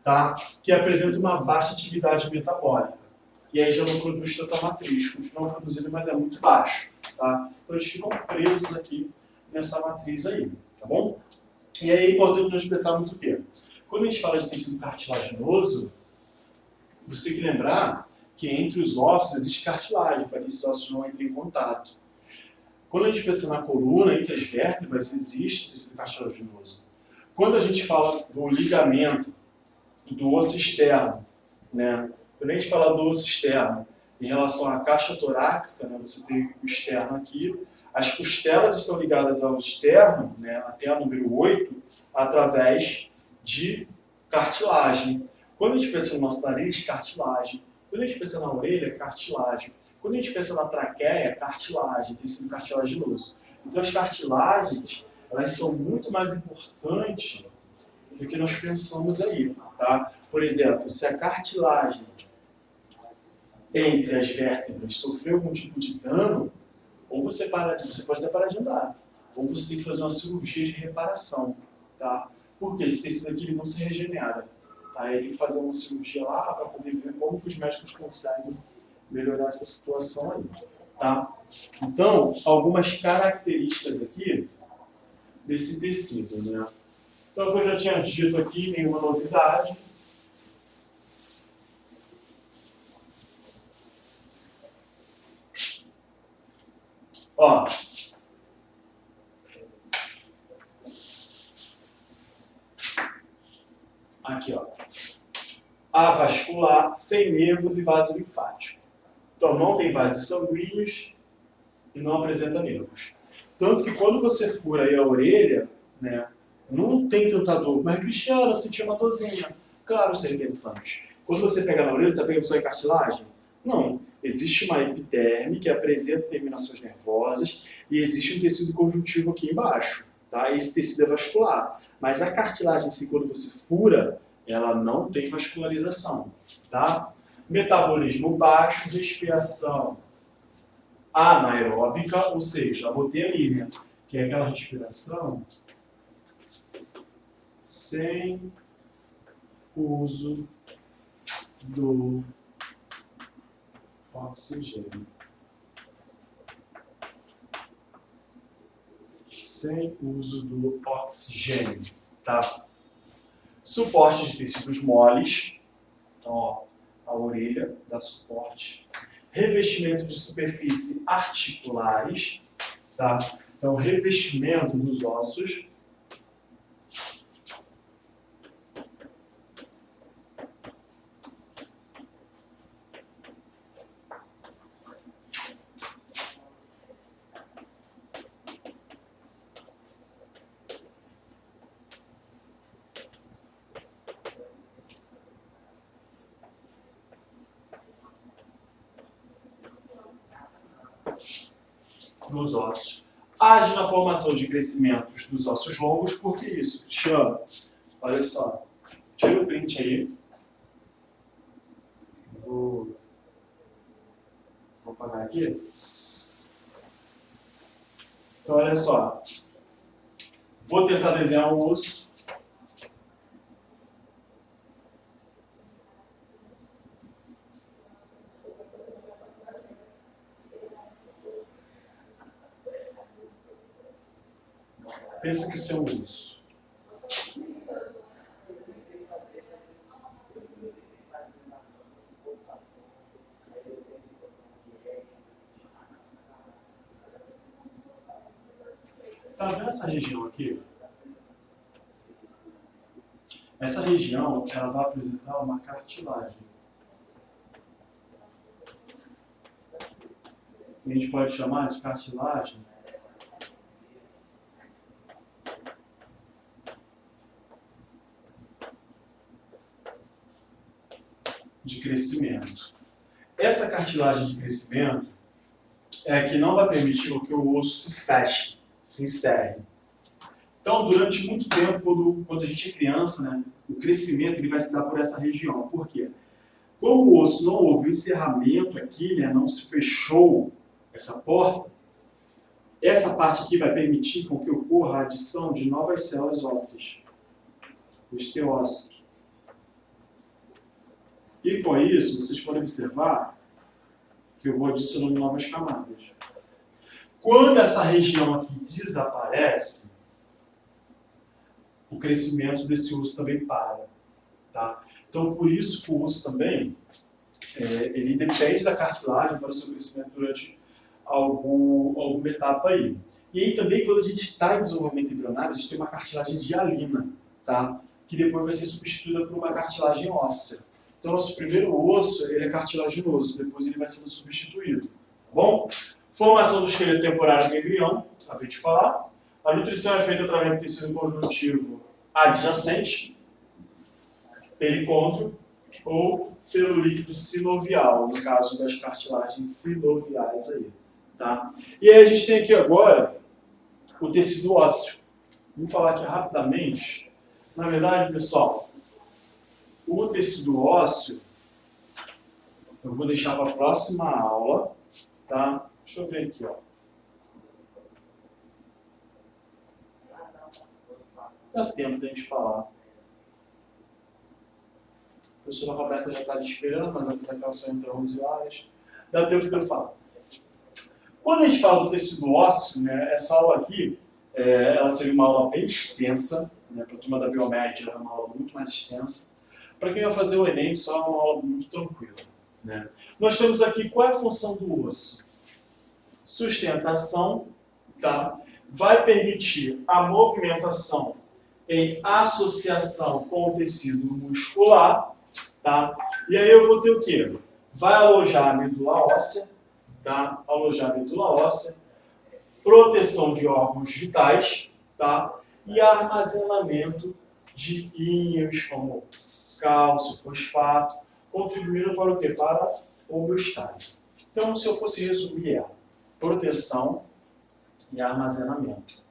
tá? Que apresentam uma baixa atividade metabólica. E aí já não produz tanta matriz, continuam produzindo, mas é muito baixo, tá? Então eles ficam presos aqui nessa matriz aí, tá bom? E aí é importante nós pensarmos o quê? Quando a gente fala de tecido cartilaginoso, você tem que lembrar que entre os ossos existe cartilagem, para que esses ossos não entrem em contato. Quando a gente pensa na coluna, entre as vértebras, existe tecido cartilaginoso. Quando a gente fala do ligamento, do osso externo, né? Quando a gente fala do osso externo, em relação à caixa torácica, né? Você tem o externo aqui, as costelas estão ligadas ao externo, né? Até a número 8, através de cartilagem. Quando a gente pensa no nosso nariz, cartilagem. Quando a gente pensa na orelha, cartilagem. Quando a gente pensa na traqueia, cartilagem, tecido cartilaginoso. Então as cartilagens, elas são muito mais importantes do que nós pensamos aí, tá? Por exemplo, se a cartilagem entre as vértebras sofreu algum tipo de dano, ou você pode até parar de andar, ou você tem que fazer uma cirurgia de reparação, tá? Porque esse tecido aqui ele não se regenera, tá? Aí tem que fazer uma cirurgia lá para poder ver como que os médicos conseguem melhorar essa situação aí, tá? Então, algumas características aqui desse tecido, né? Então, eu já tinha dito aqui, nenhuma novidade. Ó, aqui, ó. Avascular, sem nervos e vaso linfático. Então, não tem vasos sanguíneos e não apresenta nervos. Tanto que quando você fura aí a orelha, né, não tem tanta dor. Mas, Cristiano, eu senti uma dorzinha. Claro, sem pensante. Quando você pega na orelha, você está pegando só em cartilagem? Não. Existe uma epiderme que apresenta terminações nervosas e existe um tecido conjuntivo aqui embaixo. Tá? Esse tecido é vascular. Mas a cartilagem, assim, quando você fura, ela não tem vascularização. Tá? Metabolismo baixo, respiração anaeróbica, ou seja, já botei ali, né? Que é aquela respiração sem uso do oxigênio. Sem uso do oxigênio, tá? Suporte de tecidos moles, então, ó, a orelha dá suporte. Revestimento de superfície articulares, tá? Então, revestimento dos ossos. Dos ossos. Age na formação de crescimentos dos ossos longos, por que isso, Cristiano? Olha só, tira o print aí. Vou apagar aqui. Então, olha só. Vou tentar desenhar um osso. Pensa que isso é um osso. Tá vendo essa região aqui? Essa região, ela vai apresentar uma cartilagem. A gente pode chamar de cartilagem de crescimento. Essa cartilagem de crescimento é a que não vai permitir que o osso se feche, se encerre. Então, durante muito tempo, quando a gente é criança, né, o crescimento ele vai se dar por essa região. Por quê? Como o osso não houve encerramento aqui, né, não se fechou essa porta, essa parte aqui vai permitir com que ocorra a adição de novas células ósseas, o osteócito. E com isso, vocês podem observar que eu vou adicionando novas camadas. Quando essa região aqui desaparece, o crescimento desse osso também para. Tá? Então, por isso que o osso também, ele depende da cartilagem para o seu crescimento durante alguma etapa aí. E aí também, quando a gente está em desenvolvimento embrionário, a gente tem uma cartilagem de hialina, tá? Que depois vai ser substituída por uma cartilagem óssea. Então, nosso primeiro osso, ele é cartilaginoso, depois ele vai sendo substituído. Tá bom? Formação do esqueleto temporário do embrião, acabei de falar. A nutrição é feita através do tecido conjuntivo adjacente, pericôndrio, ou pelo líquido sinovial, no caso das cartilagens sinoviais aí. Tá? E aí a gente tem aqui agora o tecido ósseo. Vamos falar aqui rapidamente. Na verdade, pessoal, o tecido ósseo, eu vou deixar para a próxima aula, tá? Deixa eu ver aqui, ó. Dá tempo da gente falar. A professora Roberta já está ali esperando, mas apesar que ela só entra 11 horas, dá tempo de eu falar. Quando a gente fala do tecido ósseo, né, essa aula aqui, ela seria uma aula bem extensa, né, para a turma da biomédia, é uma aula muito mais extensa. Para quem vai fazer o Enem, só é uma aula muito tranquila. Né? Nós temos aqui qual é a função do osso? Sustentação, tá? Vai permitir a movimentação em associação com o tecido muscular, tá? E aí eu vou ter o quê? Vai alojar a medula óssea, tá? Alojar a medula óssea, proteção de órgãos vitais, tá? E armazenamento de íons como cálcio, fosfato, contribuindo para o quê? Para a homeostase. Então, se eu fosse resumir, proteção e armazenamento.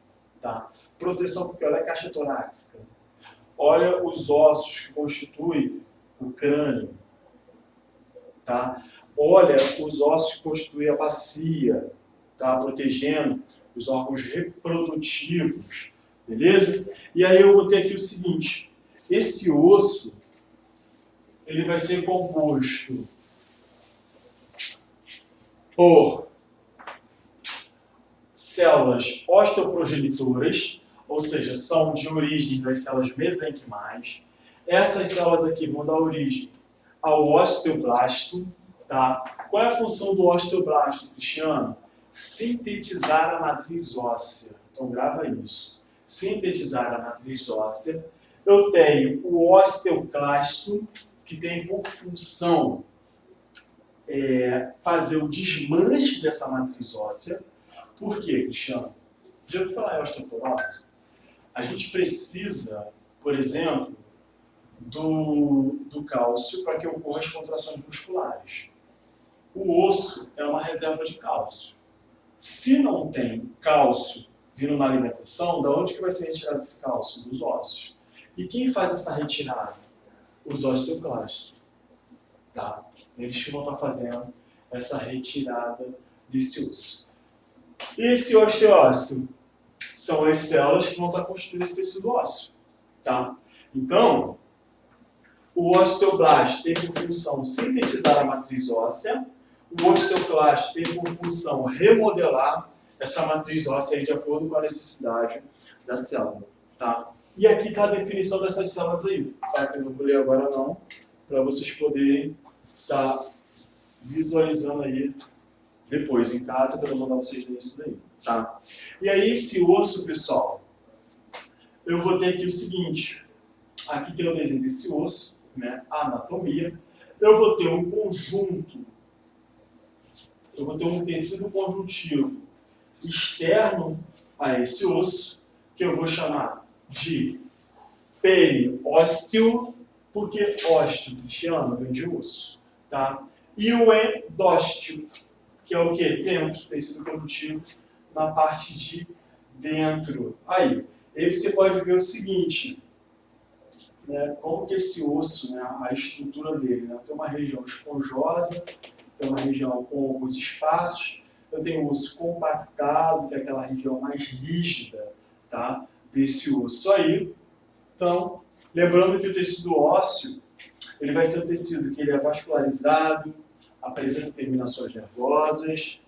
Tá? Proteção porque olha a caixa torácica, olha os ossos que constituem o crânio, tá? Olha os ossos que constituem a bacia, tá? Protegendo os órgãos reprodutivos, beleza? E aí eu vou ter aqui o seguinte, esse osso, ele vai ser composto por células osteoprogenitoras, ou seja, são de origem das células mesenquimais. Essas células aqui vão dar origem ao osteoblasto. Tá? Qual é a função do osteoblasto, Cristiano? Sintetizar a matriz óssea. Então grava isso. Sintetizar a matriz óssea. Eu tenho o osteoclasto, que tem por função fazer o desmanche dessa matriz óssea. Por quê, Cristiano? Já ouviu falar em osteoporose? A gente precisa, por exemplo, do cálcio para que ocorram as contrações musculares. O osso é uma reserva de cálcio. Se não tem cálcio vindo na alimentação, da onde que vai ser retirado esse cálcio? Dos ossos. E quem faz essa retirada? Os osteoclastos. Tá? Eles que vão estar fazendo essa retirada desse osso. Esse osteócito são as células que vão estar constituindo esse tecido ósseo. Tá? Então, o osteoblasto tem por função sintetizar a matriz óssea, o osteoclasto tem por função remodelar essa matriz óssea de acordo com a necessidade da célula. Tá? E aqui está a definição dessas células aí, tá? Que eu não vou ler agora não, para vocês poderem estar visualizando aí depois em casa, para eu mandar vocês ler isso daí. Tá? E aí esse osso, pessoal, eu vou ter aqui o seguinte, aqui tem o desenho desse osso, né? A anatomia, eu vou ter um conjunto, eu vou ter um tecido conjuntivo externo a esse osso, que eu vou chamar de periósteo, porque ósteo, cristiano, vem de osso, tá? E o endósteo, que é o que? Dentro, tecido conjuntivo, na parte de dentro. Aí você pode ver o seguinte, né, como que esse osso, né, a estrutura dele, né, tem uma região esponjosa, tem uma região com alguns espaços, eu tenho o osso compactado, que é aquela região mais rígida, tá, desse osso aí. Então, lembrando que o tecido ósseo, ele vai ser um tecido que ele é vascularizado, apresenta terminações nervosas.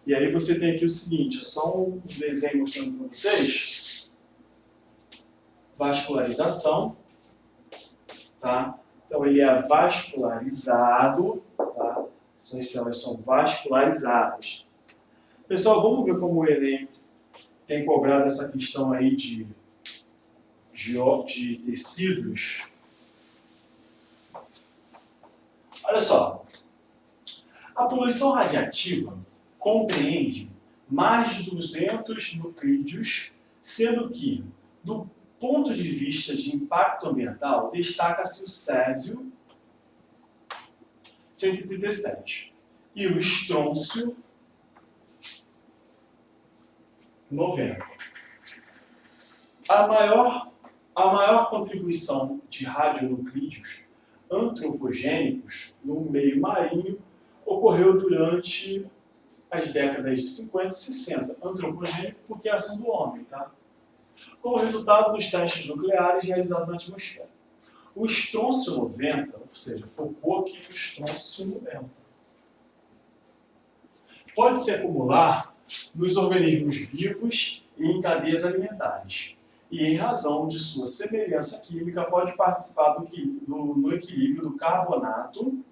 E aí você tem aqui o seguinte, é só um desenho mostrando para vocês. Vascularização, tá? Então ele é vascularizado, tá? Essas células são vascularizadas. Pessoal, vamos ver como o Enem tem cobrado essa questão aí de tecidos. Olha só, a poluição radiativa compreende mais de 200 nuclídeos, sendo que, do ponto de vista de impacto ambiental, destaca-se o césio 137 e o estrôncio 90. A maior contribuição de radionuclídeos antropogênicos no meio marinho ocorreu durante as décadas de 50 e 60. Antropogênico porque é a ação do homem, tá? Como resultado dos testes nucleares realizados na atmosfera. O estrôncio 90, ou seja, focou aqui no estrôncio 90, pode se acumular nos organismos vivos e em cadeias alimentares. E, em razão de sua semelhança química, pode participar no equilíbrio do carbonato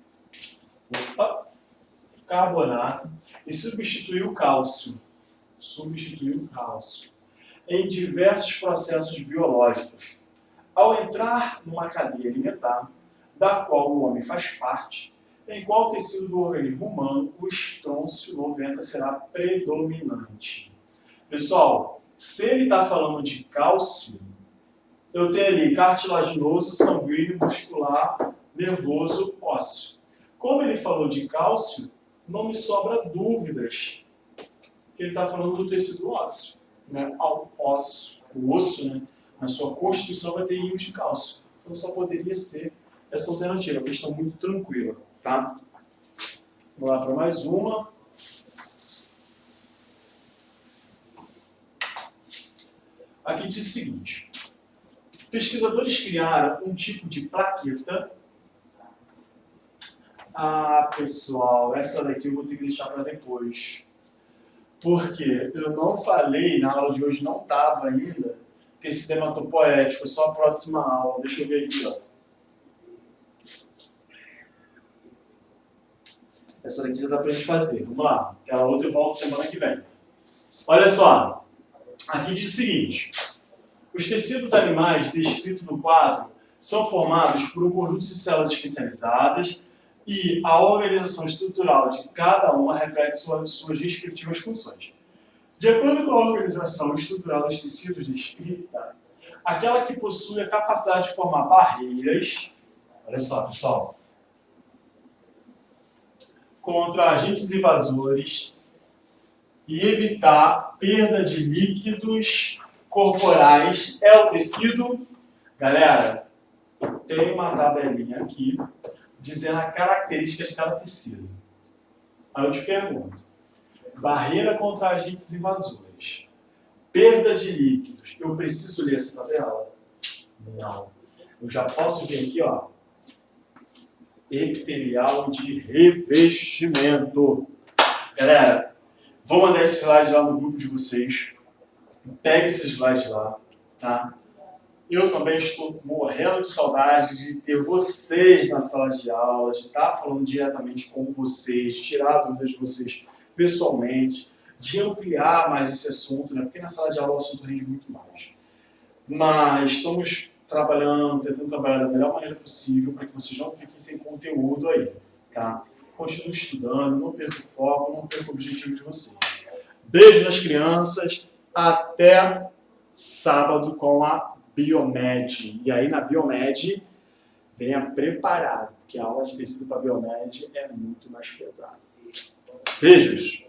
e substituir o cálcio. Em diversos processos biológicos. Ao entrar numa cadeia alimentar, da qual o homem faz parte, em qual tecido do organismo humano o estrôncio 90 será predominante. Pessoal, se ele está falando de cálcio, eu tenho ali cartilaginoso, sanguíneo, muscular, nervoso, ósseo. Como ele falou de cálcio, não me sobra dúvidas que ele está falando do tecido ósseo. Né? O osso, né? Na sua constituição vai ter íons de cálcio. Então só poderia ser essa alternativa, uma questão muito tranquila. Tá? Vamos lá para mais uma. Aqui diz o seguinte. Pesquisadores criaram um tipo de plaqueta. Ah, pessoal, essa daqui eu vou ter que deixar para depois. Porque eu não falei, na aula de hoje não estava ainda, tecido hematopoético, é só a próxima aula. Deixa eu ver aqui, ó. Essa daqui já dá para a gente fazer. Vamos lá. Aquela outra eu volto semana que vem. Olha só. Aqui diz o seguinte. Os tecidos animais descritos no quadro são formados por um conjunto de células especializadas e a organização estrutural de cada uma reflete suas respectivas funções. De acordo com a organização estrutural dos tecidos descrita, aquela que possui a capacidade de formar barreiras, olha só, pessoal, contra agentes invasores e evitar perda de líquidos corporais é o tecido. Galera, tem uma tabelinha aqui dizendo a característica de cada tecido. Aí eu te pergunto, barreira contra agentes invasores, perda de líquidos, eu preciso ler essa tabela? Não. Eu já posso vir aqui, ó, epitelial de revestimento. Galera, vou mandar esse slide lá no grupo de vocês. Pegue esse slide lá, tá? Eu também estou morrendo de saudade de ter vocês na sala de aula, de estar falando diretamente com vocês, tirar dúvidas de vocês pessoalmente, de ampliar mais esse assunto, né? Porque na sala de aula o assunto rende muito mais. Mas estamos trabalhando, tentando trabalhar da melhor maneira possível para que vocês não fiquem sem conteúdo aí, tá? Continue estudando, não perca o foco, não perca o objetivo de vocês. Beijo nas crianças, até sábado com a Biomed. E aí na Biomed, venha preparado, porque a aula de tecido para Biomed é muito mais pesada. Beijos!